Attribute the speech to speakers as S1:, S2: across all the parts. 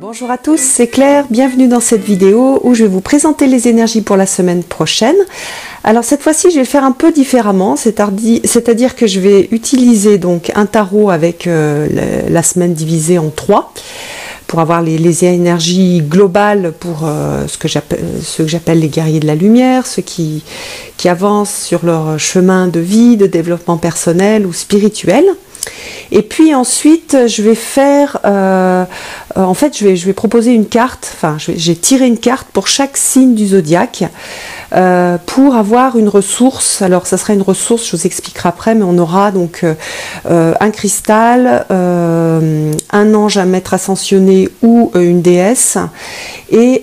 S1: Bonjour à tous, c'est Claire, bienvenue dans cette vidéo où je vais vous présenter les énergies pour la semaine prochaine. Alors cette fois-ci je vais faire un peu différemment, c'est-à-dire que je vais utiliser donc un tarot avec la semaine divisée en 3 pour avoir les énergies globales pour ceux que j'appelle les guerriers de la lumière, ceux qui avancent sur leur chemin de vie, de développement personnel ou spirituel. Et puis ensuite je vais faire en fait je vais proposer une carte, enfin j'ai tiré une carte pour chaque signe du zodiaque pour avoir une ressource. Alors ça sera une ressource, je vous expliquerai après, mais on aura donc un cristal, un ange, un maître ascensionné ou une déesse et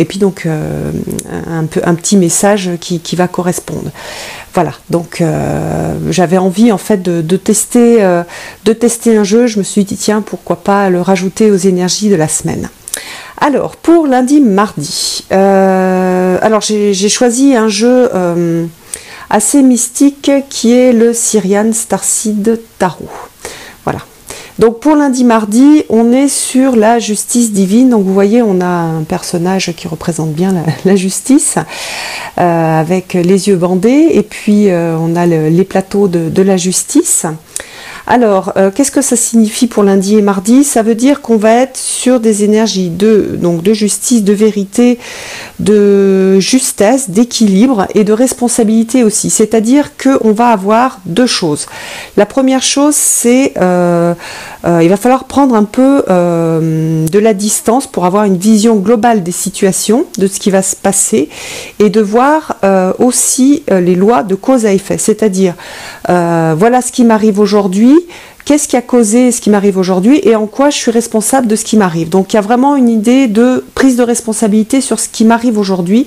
S1: puis donc un petit message qui va correspondre. Voilà, donc j'avais envie en fait de tester un jeu. Je me suis dit tiens, pourquoi pas le rajouter aux énergies de la semaine. Alors pour lundi, mardi, alors j'ai choisi un jeu assez mystique qui est le Syrian Starseed Tarot. Voilà. Donc pour lundi, mardi, on est sur la justice divine. Donc vous voyez, on a un personnage qui représente bien la justice, avec les yeux bandés, et puis on a les plateaux de la justice. Alors, qu'est-ce que ça signifie pour lundi et mardi? Ça veut dire qu'on va être sur des énergies de justice, de vérité, de justesse, d'équilibre et de responsabilité aussi. C'est-à-dire qu'on va avoir deux choses. La première chose, c'est il va falloir prendre un peu de la distance pour avoir une vision globale des situations, de ce qui va se passer, et de voir aussi les lois de cause à effet. C'est-à-dire, voilà ce qui m'arrive aujourd'hui, qu'est-ce qui a causé ce qui m'arrive aujourd'hui et en quoi je suis responsable de ce qui m'arrive. Donc il y a vraiment une idée de prise de responsabilité sur ce qui m'arrive aujourd'hui,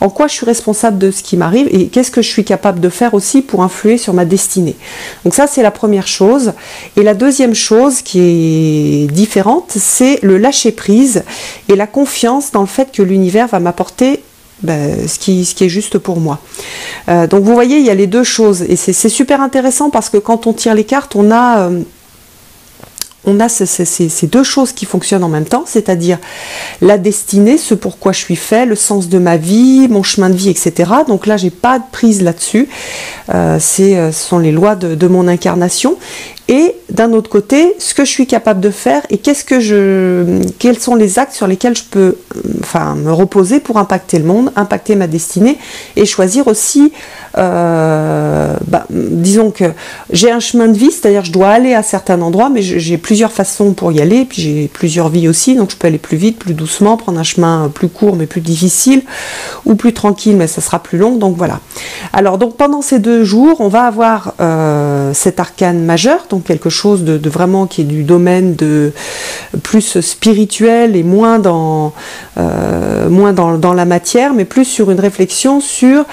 S1: en quoi je suis responsable de ce qui m'arrive et qu'est-ce que je suis capable de faire aussi pour influer sur ma destinée. Donc ça c'est la première chose. Et la deuxième chose qui est différente, c'est le lâcher prise et la confiance dans le fait que l'univers va m'apporter ce qui est juste pour moi. Donc vous voyez, il y a les deux choses et c'est super intéressant parce que quand on tire les cartes, on a ces deux choses qui fonctionnent en même temps, c'est-à-dire la destinée, ce pourquoi je suis fait, le sens de ma vie, mon chemin de vie, etc. Donc là, j'ai pas de prise là-dessus. Ce sont les lois de mon incarnation. Et d'un autre côté, ce que je suis capable de faire et quels sont les actes sur lesquels je peux me reposer pour impacter le monde, impacter ma destinée et choisir aussi, disons que j'ai un chemin de vie, c'est-à-dire je dois aller à certains endroits, mais j'ai plusieurs façons pour y aller, et puis j'ai plusieurs vies aussi, donc je peux aller plus vite, plus doucement, prendre un chemin plus court mais plus difficile, ou plus tranquille mais ça sera plus long, donc voilà. Alors donc pendant ces 2 jours, on va avoir cet arcane majeur, donc quelque chose de vraiment qui est du domaine de plus spirituel et moins dans la matière, mais plus sur une réflexion sur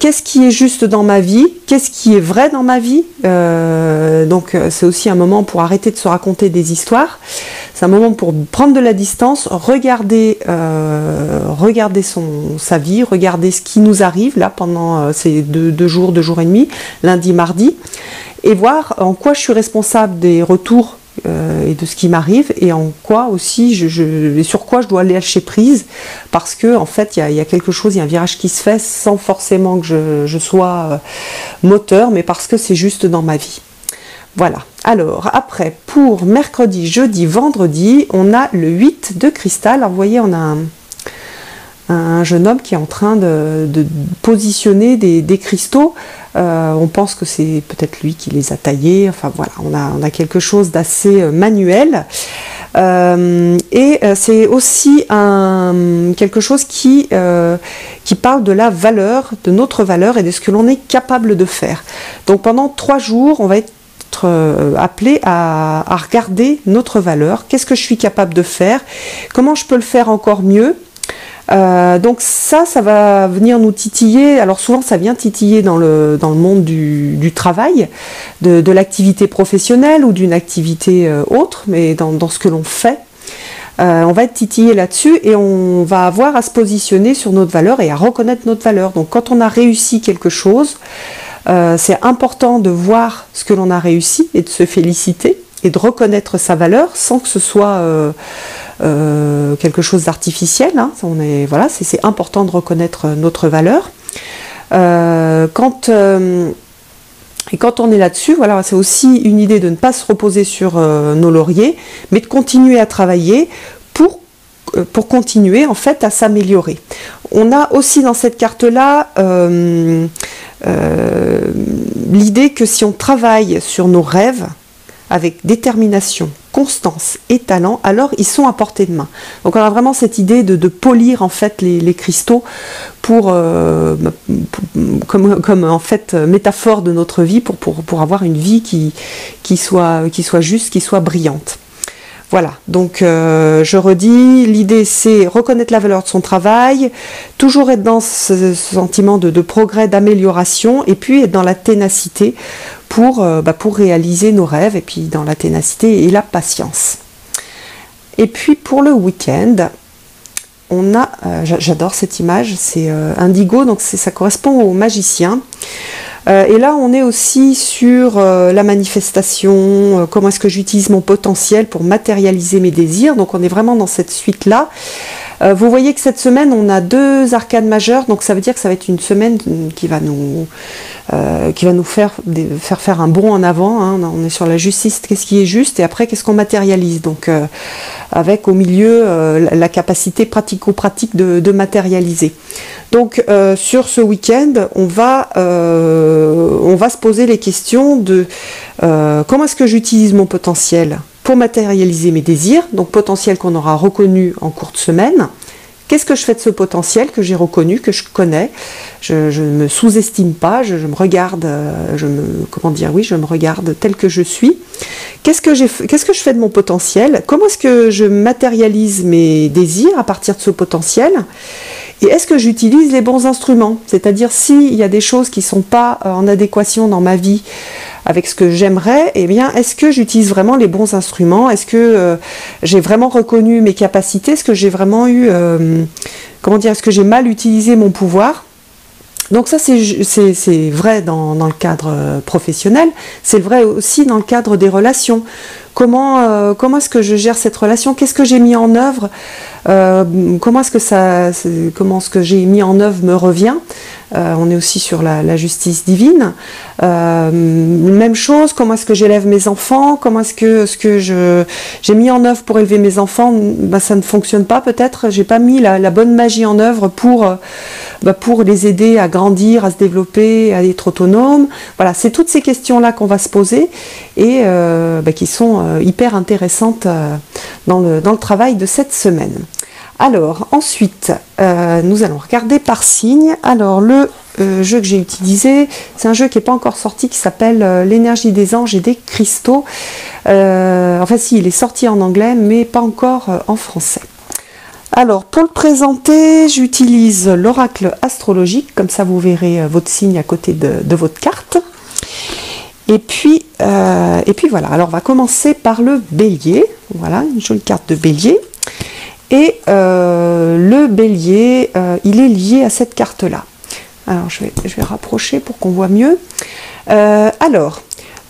S1: qu'est-ce qui est juste dans ma vie, qu'est-ce qui est vrai dans ma vie. Donc c'est aussi un moment pour arrêter de se raconter des histoires, c'est un moment pour prendre de la distance, regarder sa vie, regarder ce qui nous arrive là pendant ces 2 jours, 2 jours et demi, lundi, mardi, et voir en quoi je suis responsable des retours et de ce qui m'arrive et en quoi aussi et sur quoi je dois lâcher prise parce que en fait il y a quelque chose, il y a un virage qui se fait sans forcément que je sois moteur, mais parce que c'est juste dans ma vie. Voilà. Alors après, pour mercredi, jeudi, vendredi, on a le 8 de cristal. Alors vous voyez, on a un jeune homme qui est en train de positionner des cristaux. On pense que c'est peut-être lui qui les a taillés. Enfin voilà, on a quelque chose d'assez manuel. Et c'est aussi quelque chose qui parle de la valeur, de notre valeur et de ce que l'on est capable de faire. Donc pendant 3 jours, on va être appelé à regarder notre valeur. Qu'est-ce que je suis capable de faire? Comment je peux le faire encore mieux? Donc ça va venir nous titiller. Alors souvent ça vient titiller dans le monde du travail, de l'activité professionnelle ou d'une activité autre, mais dans ce que l'on fait. On va être titillé là-dessus et on va avoir à se positionner sur notre valeur et à reconnaître notre valeur. Donc quand on a réussi quelque chose, c'est important de voir ce que l'on a réussi et de se féliciter et de reconnaître sa valeur sans que ce soit quelque chose d'artificiel. Hein. Voilà, c'est important de reconnaître notre valeur. Et quand on est là-dessus, voilà, c'est aussi une idée de ne pas se reposer sur nos lauriers, mais de continuer à travailler pour continuer en fait à s'améliorer. On a aussi dans cette carte-là l'idée que si on travaille sur nos rêves avec détermination, constance et talent, alors ils sont à portée de main. Donc on a vraiment cette idée de polir en fait les cristaux comme en fait métaphore de notre vie pour avoir une vie qui soit juste, qui soit brillante. Voilà, donc je redis, l'idée c'est reconnaître la valeur de son travail, toujours être dans ce sentiment de progrès, d'amélioration, et puis être dans la ténacité pour réaliser nos rêves, et puis dans la ténacité et la patience. Et puis pour le week-end, on a, j'adore cette image, c'est indigo, donc ça correspond au magicien. Et là, on est aussi sur la manifestation, comment est-ce que j'utilise mon potentiel pour matérialiser mes désirs. Donc on est vraiment dans cette suite-là. Vous voyez que cette semaine, on a 2 arcanes majeures, donc ça veut dire que ça va être une semaine qui va nous faire un bond en avant. Hein. On est sur la justice, qu'est-ce qui est juste, et après, qu'est-ce qu'on matérialise. Donc avec au milieu la capacité pratico-pratique de matérialiser. Donc sur ce week-end, on va se poser les questions de comment est-ce que j'utilise mon potentiel pour matérialiser mes désirs, donc potentiel qu'on aura reconnu en cours de semaine. Qu'est-ce que je fais de ce potentiel que j'ai reconnu, que je connais? Je ne me sous-estime pas, je me regarde, je me regarde tel que je suis. Qu'est-ce que je fais de mon potentiel? Comment est-ce que je matérialise mes désirs à partir de ce potentiel? Et est-ce que j'utilise les bons instruments? C'est-à-dire s'il y a des choses qui ne sont pas en adéquation dans ma vie avec ce que j'aimerais, eh bien, est-ce que j'utilise vraiment les bons instruments? Est-ce que j'ai vraiment reconnu mes capacités? Est-ce que j'ai vraiment eu, est-ce que j'ai mal utilisé mon pouvoir? Donc ça, c'est vrai dans le cadre professionnel, c'est vrai aussi dans le cadre des relations. Comment est-ce que je gère cette relation? Qu'est-ce que j'ai mis en œuvre? Comment est-ce que j'ai mis en œuvre me revient? On est aussi sur la justice divine. Même chose, comment est-ce que j'élève mes enfants? Comment est-ce que j'ai mis en œuvre pour élever mes enfants? Ça ne fonctionne pas peut-être. J'ai pas mis la bonne magie en œuvre pour les aider à grandir, à se développer, à être autonomes. Voilà, c'est toutes ces questions-là qu'on va se poser et qui sont hyper intéressantes dans le travail de cette semaine. Alors, ensuite, nous allons regarder par signe. Alors, le jeu que j'ai utilisé, c'est un jeu qui n'est pas encore sorti, qui s'appelle l'énergie des anges et des cristaux. Enfin, si, il est sorti en anglais, mais pas encore en français. Alors, pour le présenter, j'utilise l'oracle astrologique, comme ça vous verrez votre signe à côté de votre carte. Et puis voilà, alors on va commencer par le bélier. Voilà, une jolie carte de bélier. Et le bélier, il est lié à cette carte-là. Alors, je vais rapprocher pour qu'on voit mieux.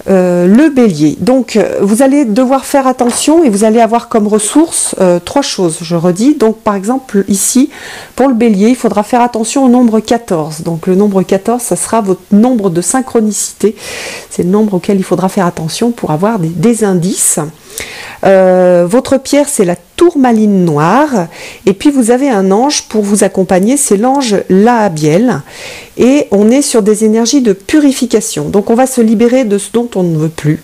S1: Le bélier. Donc, vous allez devoir faire attention et vous allez avoir comme ressource 3 choses, je redis. Donc, par exemple, ici, pour le bélier, il faudra faire attention au nombre 14. Donc, le nombre 14, ça sera votre nombre de synchronicité. C'est le nombre auquel il faudra faire attention pour avoir des indices. Votre pierre, c'est la tourmaline noire, et puis vous avez un ange pour vous accompagner, c'est l'ange Lahabiel, et on est sur des énergies de purification, donc on va se libérer de ce dont on ne veut plus,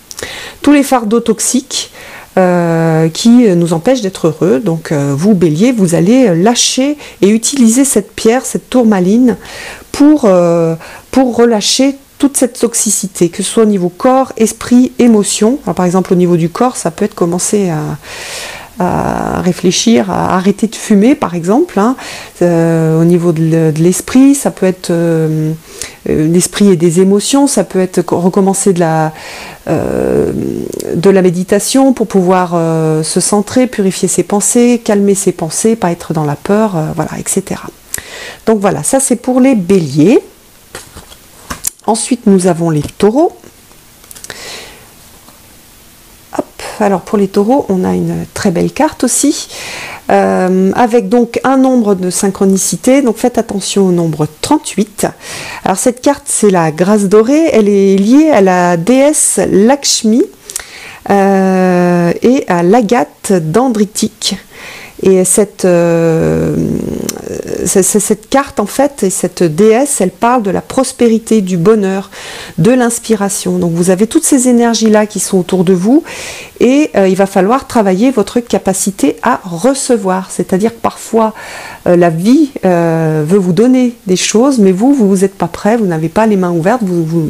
S1: tous les fardeaux toxiques qui nous empêchent d'être heureux. Donc vous, bélier, vous allez lâcher et utiliser cette pierre, cette tourmaline, pour relâcher toute cette toxicité, que ce soit au niveau corps, esprit, émotion. Alors, par exemple, au niveau du corps, ça peut être commencer à réfléchir, à arrêter de fumer, par exemple. Hein. Au niveau de l'esprit, ça peut être l'esprit et des émotions, ça peut être recommencer de la méditation pour pouvoir se centrer, purifier ses pensées, calmer ses pensées, pas être dans la peur, voilà, etc. Donc voilà, ça c'est pour les béliers. Ensuite, nous avons les taureaux. Hop. alors pour les taureaux, on a une très belle carte aussi, avec donc un nombre de synchronicité. Donc faites attention au nombre 38. Alors cette carte, c'est la grâce dorée. Elle est liée à la déesse Lakshmi et à l'agate dendritique. Et cette carte, en fait, et cette déesse, elle parle de la prospérité, du bonheur, de l'inspiration. Donc vous avez toutes ces énergies-là qui sont autour de vous, et il va falloir travailler votre capacité à recevoir. C'est-à-dire que parfois, la vie veut vous donner des choses, mais vous n'êtes pas prêt, vous n'avez pas les mains ouvertes.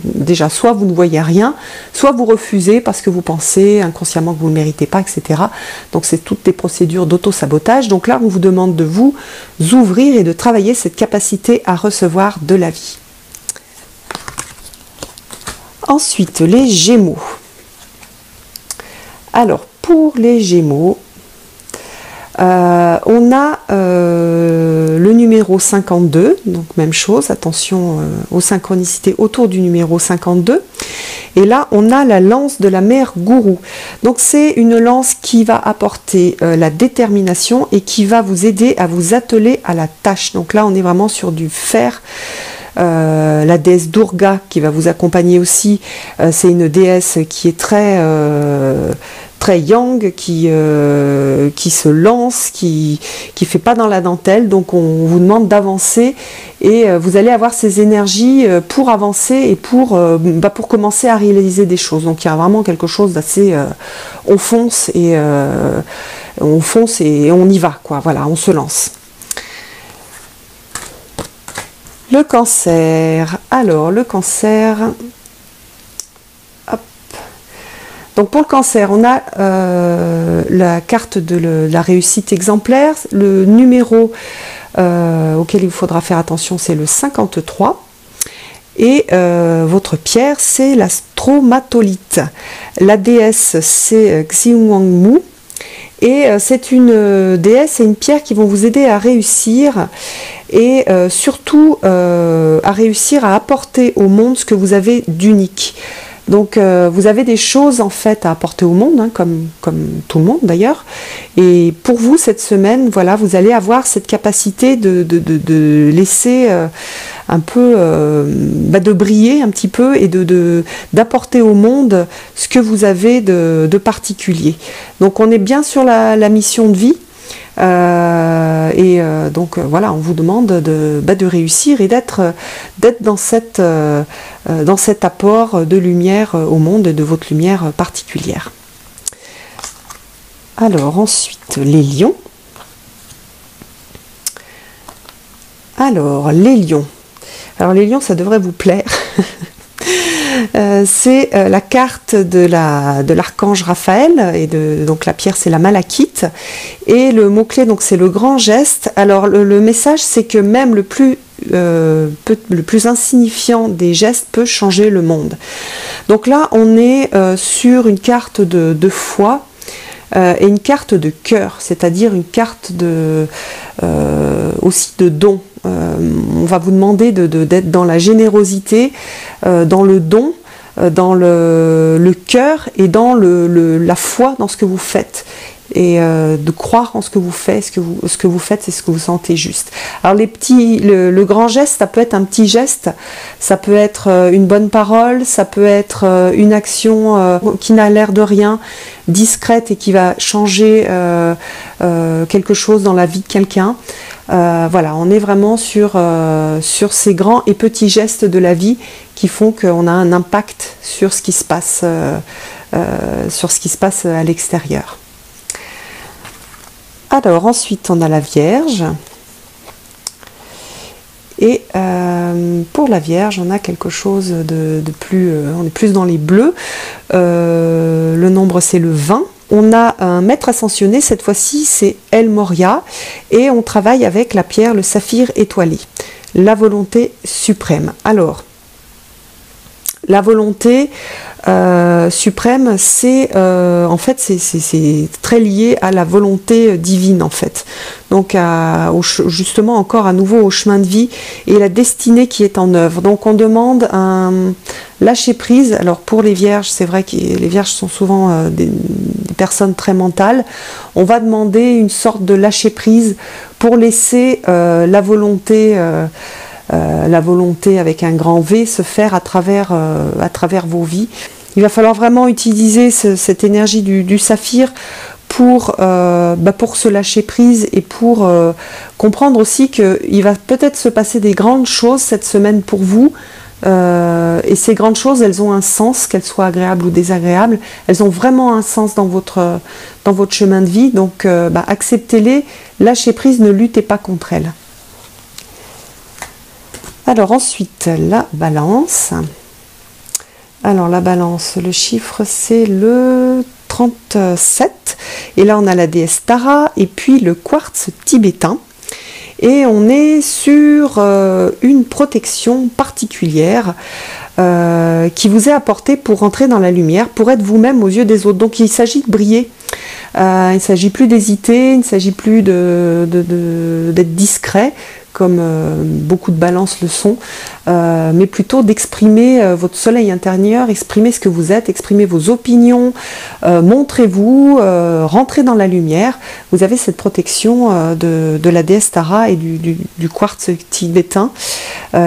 S1: Déjà, soit vous ne voyez rien, soit vous refusez parce que vous pensez inconsciemment que vous ne le méritez pas, etc. Donc c'est toutes des procédures d'auto-sabotage. Donc là, on vous demande de vous ouvrir et de travailler cette capacité à recevoir de la vie. Ensuite, les Gémeaux. Alors, pour les Gémeaux, on a le numéro 52, donc même chose, attention aux synchronicités autour du numéro 52. Et là, on a la lance de la mère gourou. Donc c'est une lance qui va apporter la détermination et qui va vous aider à vous atteler à la tâche. Donc là, on est vraiment sur du faire. La déesse Durga qui va vous accompagner aussi, c'est une déesse qui est très yang, qui se lance, qui fait pas dans la dentelle. Donc on vous demande d'avancer et vous allez avoir ces énergies pour avancer et pour commencer à réaliser des choses. Donc il y a vraiment quelque chose d'assez on fonce et on y va, quoi. Voilà, on se lance. Le Cancer. Alors, le Cancer. Hop. Donc, pour le Cancer, on a la carte de la réussite exemplaire. Le numéro auquel il faudra faire attention, c'est le 53. Et votre pierre, c'est la stromatolite. La déesse, c'est Xiongmu. Et c'est une déesse et une pierre qui vont vous aider à réussir et surtout à réussir à apporter au monde ce que vous avez d'unique. Donc vous avez des choses en fait à apporter au monde, hein, comme tout le monde d'ailleurs. Et pour vous cette semaine, voilà, vous allez avoir cette capacité de laisser un peu, de briller un petit peu et d'apporter au monde ce que vous avez de particulier. Donc on est bien sur la mission de vie. Donc voilà, on vous demande de réussir et d'être dans cet apport de lumière au monde et de votre lumière particulière. Alors ensuite, les lions. Alors les lions, ça devrait vous plaire. C'est la carte de l'archange Raphaël, et donc la pierre c'est la malachite, et le mot-clé donc c'est le grand geste. Alors le message c'est que même le plus insignifiant des gestes peut changer le monde. Donc là on est sur une carte de foi et une carte de cœur, c'est-à-dire une carte aussi de don. On va vous demander d'être dans la générosité, dans le don, dans le cœur et dans la foi dans ce que vous faites. Et de croire en ce que vous faites, ce que vous faites, c'est ce que vous sentez juste. Alors le grand geste, ça peut être un petit geste, ça peut être une bonne parole, ça peut être une action qui n'a l'air de rien, discrète et qui va changer quelque chose dans la vie de quelqu'un. Voilà, on est vraiment sur ces grands et petits gestes de la vie qui font qu'on a un impact sur ce qui se passe, à l'extérieur. Alors ensuite on a la Vierge, et pour la Vierge on a quelque chose de plus, on est plus dans les bleus, le nombre c'est le 20, on a un maître ascensionné, cette fois-ci c'est El Moria, et on travaille avec la pierre, le saphir étoilé, la volonté suprême. Alors la volonté suprême, c'est en fait c'est très lié à la volonté divine en fait. Donc justement encore à nouveau au chemin de vie et la destinée qui est en œuvre. Donc on demande un lâcher prise. Alors pour les vierges, c'est vrai que les vierges sont souvent des personnes très mentales. On va demander une sorte de lâcher prise pour laisser la volonté avec un grand V se faire à travers vos vies. Il va falloir vraiment utiliser cette énergie du saphir pour se lâcher prise et pour comprendre aussi qu'il va peut-être se passer des grandes choses cette semaine pour vous. Et ces grandes choses, elles ont un sens, qu'elles soient agréables ou désagréables. Elles ont vraiment un sens dans votre chemin de vie. Donc acceptez-les, lâchez prise, ne luttez pas contre elles. Alors ensuite, la balance. Alors la balance, le chiffre c'est le 37. Et là on a la déesse Tara et puis le quartz tibétain. Et on est sur une protection particulière qui vous est apportée pour rentrer dans la lumière, pour être vous-même aux yeux des autres. Donc il s'agit de briller. Il ne s'agit plus d'hésiter, il ne s'agit plus d'être discret, comme beaucoup de balances le sont, mais plutôt d'exprimer votre soleil intérieur, exprimer ce que vous êtes, exprimer vos opinions, montrez-vous, rentrez dans la lumière. Vous avez cette protection de la déesse Tara et du quartz tibétain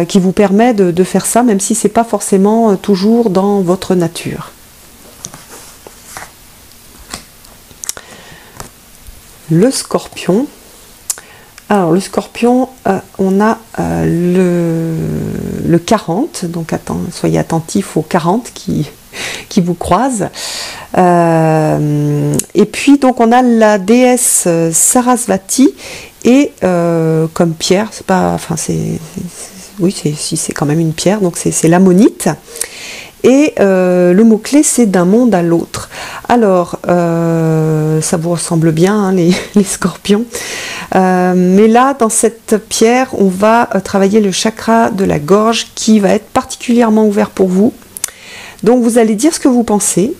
S1: qui vous permet de faire ça, même si ce n'est pas forcément toujours dans votre nature. Le scorpion. Alors le scorpion, on a le 40, donc soyez attentifs aux 40 qui vous croisent. Et puis donc on a la déesse Sarasvati et comme pierre, c'est pas, enfin c'est quand même une pierre, donc c'est l'ammonite. Et le mot-clé, c'est d'un monde à l'autre. Alors, ça vous ressemble bien, hein, les scorpions. Mais là, dans cette pierre, on va travailler le chakra de la gorge qui va être particulièrement ouvert pour vous. Donc, vous allez dire ce que vous pensez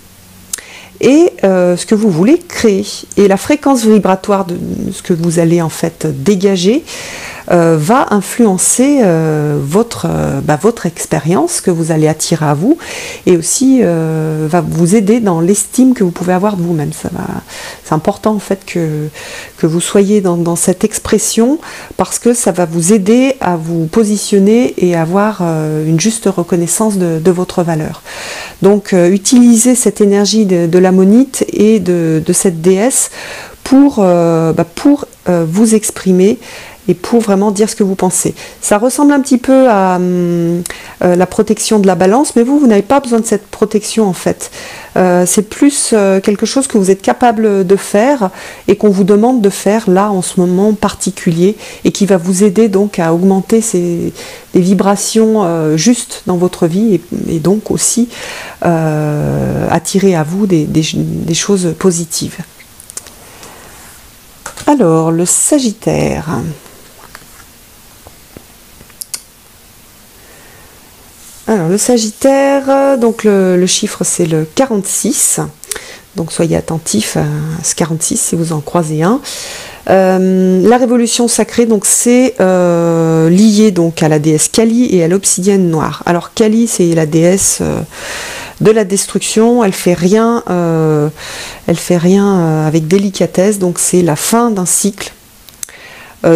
S1: et ce que vous voulez créer. Et la fréquence vibratoire de ce que vous allez en fait dégager va influencer votre expérience que vous allez attirer à vous et aussi va vous aider dans l'estime que vous pouvez avoir de vous-même. C'est important en fait que vous soyez dans cette expression parce que ça va vous aider à vous positionner et avoir une juste reconnaissance de votre valeur. Donc utilisez cette énergie de l'ammonite et de cette déesse pour vous exprimer et pour vraiment dire ce que vous pensez. Ça ressemble un petit peu à la protection de la balance, mais vous n'avez pas besoin de cette protection en fait. C'est plus quelque chose que vous êtes capable de faire et qu'on vous demande de faire là en ce moment particulier et qui va vous aider donc à augmenter des vibrations justes dans votre vie et donc aussi attirer à vous des choses positives. Alors, le Sagittaire. Alors le Sagittaire, donc le chiffre c'est le 46, donc soyez attentifs à ce 46 si vous en croisez un. La révolution sacrée, donc c'est lié donc à la déesse Kali et à l'obsidienne noire. Alors Kali c'est la déesse de la destruction, elle fait rien avec délicatesse, donc c'est la fin d'un cycle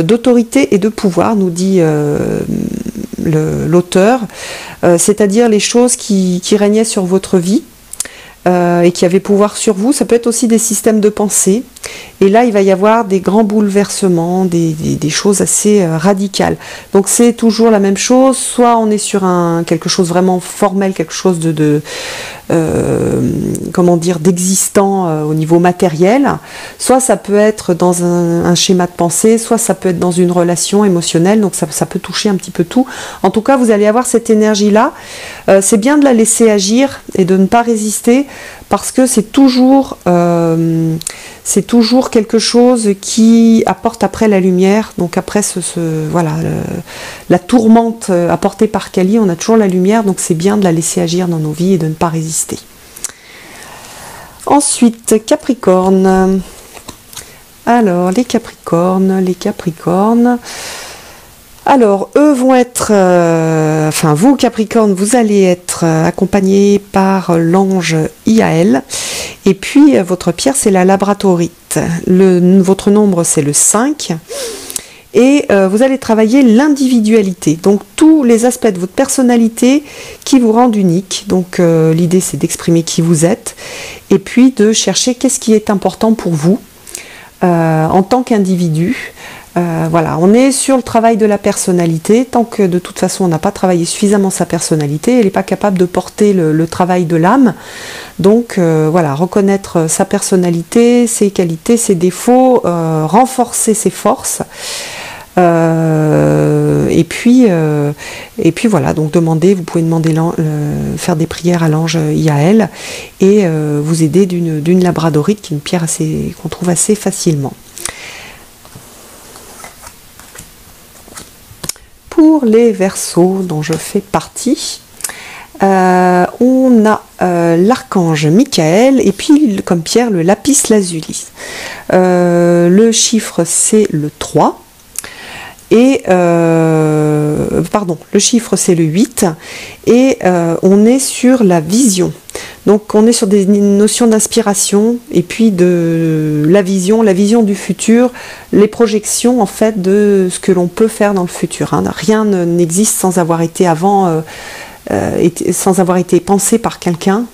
S1: d'autorité et de pouvoir, nous dit l'auteur, c'est-à-dire les choses qui régnaient sur votre vie et qui avaient pouvoir sur vous. Ça peut être aussi des systèmes de pensée. Et là, il va y avoir des grands bouleversements, des choses assez radicales. Donc c'est toujours la même chose. Soit on est sur quelque chose vraiment formel, quelque chose d'existant au niveau matériel. Soit ça peut être dans un schéma de pensée, soit ça peut être dans une relation émotionnelle. Donc ça peut toucher un petit peu tout. En tout cas, vous allez avoir cette énergie-là. C'est bien de la laisser agir et de ne pas résister parce que c'est toujours quelque chose qui apporte après la lumière. Donc après voilà, la tourmente apportée par Kali, on a toujours la lumière, donc c'est bien de la laisser agir dans nos vies et de ne pas résister. Ensuite, Capricorne. Alors, les Capricornes. Alors, eux vont être, enfin vous Capricorne, vous allez être accompagnés par l'ange Iaël. Et puis, votre pierre, c'est la labradorite. Votre nombre, c'est le 5. Et vous allez travailler l'individualité. Donc, tous les aspects de votre personnalité qui vous rendent unique. Donc, l'idée, c'est d'exprimer qui vous êtes. Et puis, de chercher qu'est-ce qui est important pour vous en tant qu'individu. Voilà, on est sur le travail de la personnalité, tant que de toute façon on n'a pas travaillé suffisamment sa personnalité, elle n'est pas capable de porter le travail de l'âme. Donc voilà, reconnaître sa personnalité, ses qualités, ses défauts, renforcer ses forces. Et puis voilà, donc vous pouvez demander faire des prières à l'ange Iaël et vous aider d'une labradorite, qui est une pierre qu'on trouve assez facilement. Pour les Verseaux dont je fais partie, on a l'archange Michael et puis comme pierre le lapis lazuli. Le chiffre c'est le 3 et le chiffre c'est le 8 et on est sur la vision. Donc on est sur des notions d'inspiration et puis de la vision du futur, les projections en fait de ce que l'on peut faire dans le futur. Hein. Rien n'existe sans avoir été sans avoir été pensé par quelqu'un,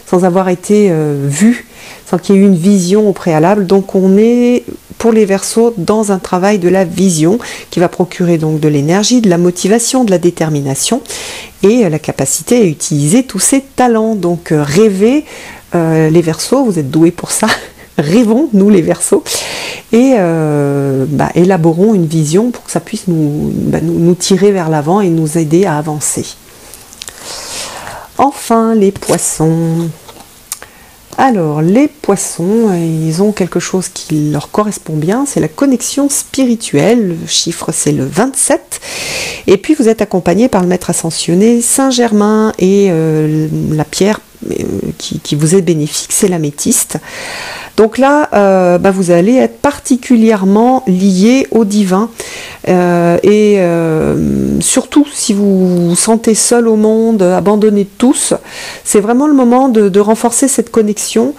S1: sans avoir été vu, sans qu'il y ait eu une vision au préalable. Donc on est pour les Verseaux dans un travail de la vision qui va procurer donc de l'énergie, de la motivation, de la détermination et la capacité à utiliser tous ces talents. Donc rêvez, les Verseaux, vous êtes doués pour ça. Rêvons, nous les Verseaux, et élaborons une vision pour que ça puisse nous tirer vers l'avant et nous aider à avancer. Enfin, les Poissons. Alors, les Poissons, ils ont quelque chose qui leur correspond bien, c'est la connexion spirituelle. Le chiffre, c'est le 27. Et puis, vous êtes accompagné par le maître ascensionné Saint-Germain et la pierre qui vous est bénéfique, c'est l'améthyste. Donc là, vous allez être particulièrement lié au divin surtout si vous vous sentez seul au monde, abandonné de tous, c'est vraiment le moment de renforcer cette connexion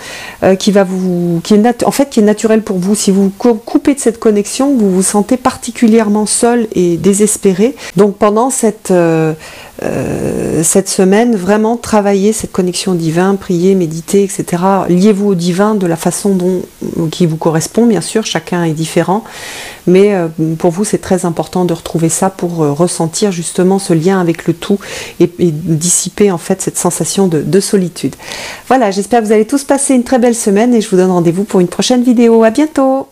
S1: qui est naturelle pour vous. Si vous coupez de cette connexion, vous vous sentez particulièrement seul et désespéré. Donc pendant cette semaine, vraiment travaillez cette connexion au divin, priez, méditez, etc. Liez-vous au divin de la façon qui vous correspond, bien sûr, chacun est différent, mais pour vous c'est très important de retrouver ça pour ressentir justement ce lien avec le tout et dissiper en fait cette sensation de solitude. Voilà, j'espère que vous allez tous passer une très belle semaine et je vous donne rendez-vous pour une prochaine vidéo. À bientôt!